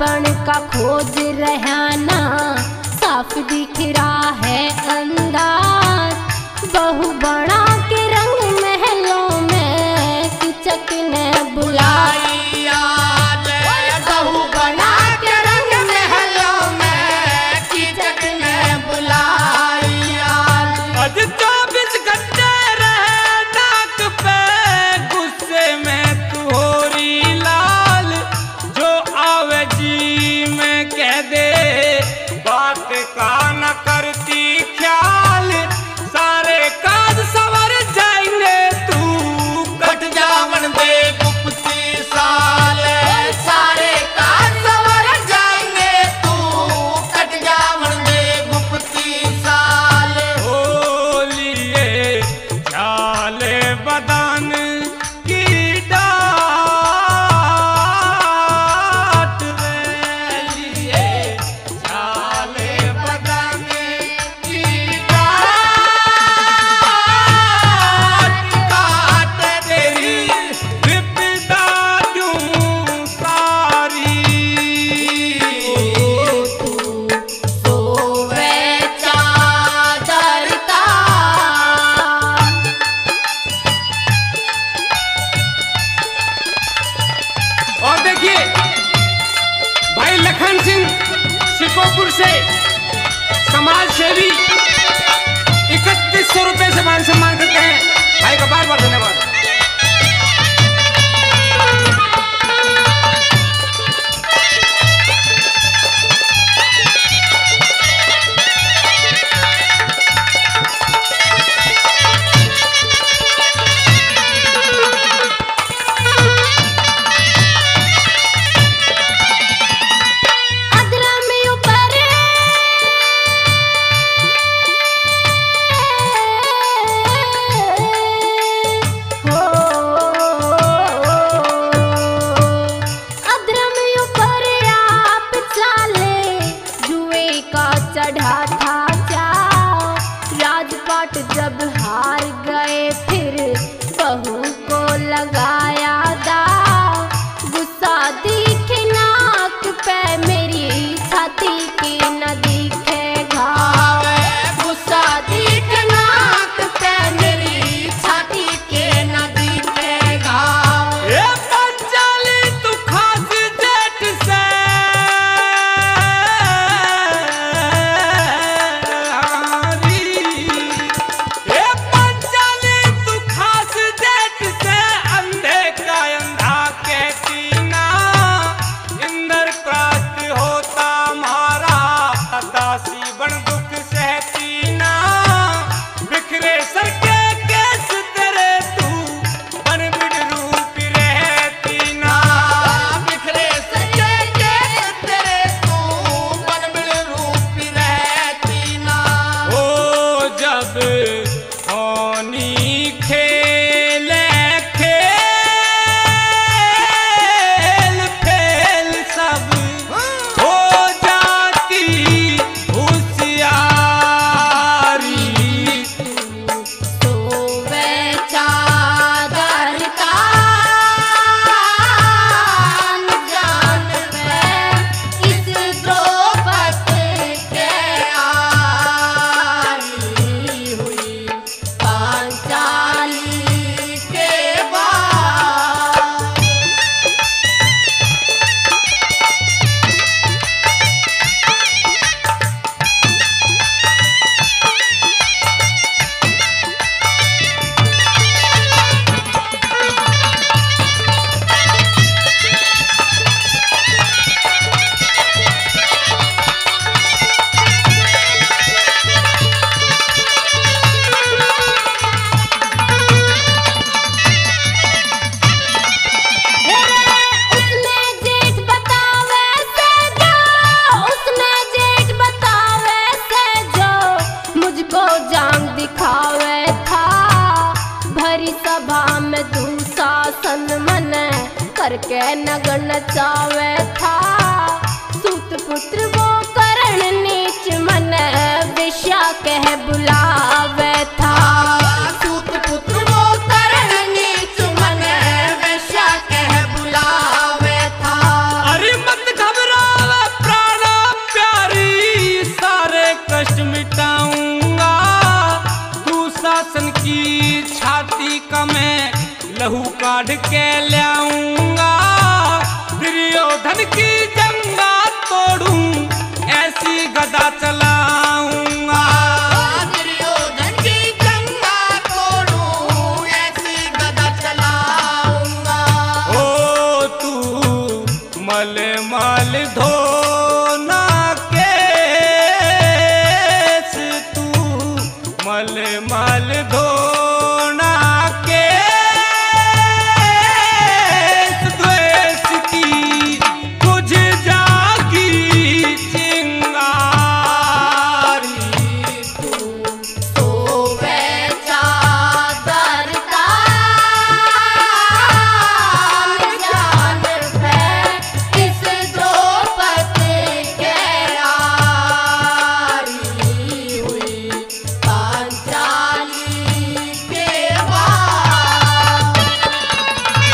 अपन का खोज रहना, साफ दिख रहा है अंदाज। बहु बड़ा के रंग महलों में किचक ने बुलाई। बहु बड़ा के रंग महलों में किचक ने बुलाई। आज 24 घंटे रहे नाक पे गुस्से में तू होरी लाल। जो आवे जी में कह दे बात का न करती ख्याल। सारे काज सवर जाएंगे तू कट जावन दे गुप्ती साल। सारे काज सवर जाएंगे तू कट जावन दे गुप्ती साल। होलिए झाले बदन की डाट रे लिए झाले बदन की डाट काट तेरी विपदा दूं सारी। सोवे चादर और देखिए भाई लखन सिंह शिकोपुर से समाज सेवी 3100 रुपए से मान सम्मान करते हैं। भाई का बार बार धन्यवाद। अदरा में ऊपर हो, अदरा में ऊपर आप चाले जुए का चढ़ा था चाव। राजपाट जब हार गए फिर बहू को लगाया दाव। गुस्सा दिखे नाक पे मेरी छाती की न दिखे घाव। गुस्सा दिखे नाक पे मेरी छाती के न दिखे घाव। ये पंचाली तू खास जेठ से हारी। ये पंचाली तू खास जेठ से अंधे का अंधा कहती ना। इंद्र प्राप्त होता मारा दासी बन दुख सहती ना। बिखरे सर के केस तेरे तू बन बिड़ रूप रहती ना। बिखरे सके केस तेरे तू बन बिड़ रूप रहती ना। ओ जब होनी खेले खेल फेल सब हो जाती होशियारी। सोवे चादर जान में इस द्रौपदी के आई हुई पांचाली के बाद। उसने जेठ बतावे से जो, उसने जेठ बतावे से जो मुझको जान दिखावे था। भरी सभा में दुशासन मन करके नगर नचावे था। सूत पुत्र वो करण नीच मन विषया कह बुलावे था। सूत पुत्र वो करण नीच मन विषया कह बुलावे था। अरे मत घबरा दुशासन की छाती का मैं लहू काढ़ के लाऊंगा, दुर्योधन की जंगा तोड़ूं ऐसी गदा चलाऊंगा। दुर्योधन की जंगा तोड़ूं ऐसी गदा चलाऊंगा। ओ तू मल मल धोना केस, तू मल मल धोना केस, द्वेष की तुझ जागी चिंगारी। सोवे चादर तान जान पे इस द्रौपदी के आरी हुई पांचाली के बाद।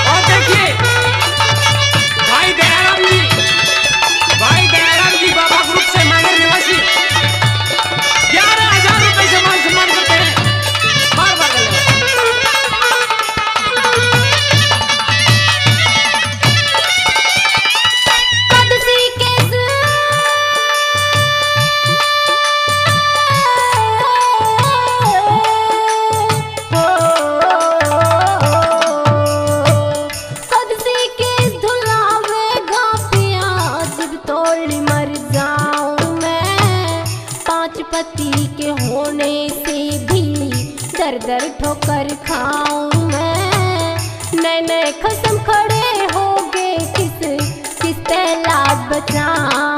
और देखिए भाई दयाराम जी बाबा ग्रुप से मांगर निवासी 11,000 रुपए से मान सम्मान करते हैं। बार बार कदसी के कदसी के धुलावेगा पिया, जब तोड़ मर जाऊं मैं। 5 पति के होने से भी दर दर ठोकर खाऊं मैं। नए नए खसम खड़े हो गए, किस किस लाज बचाऊं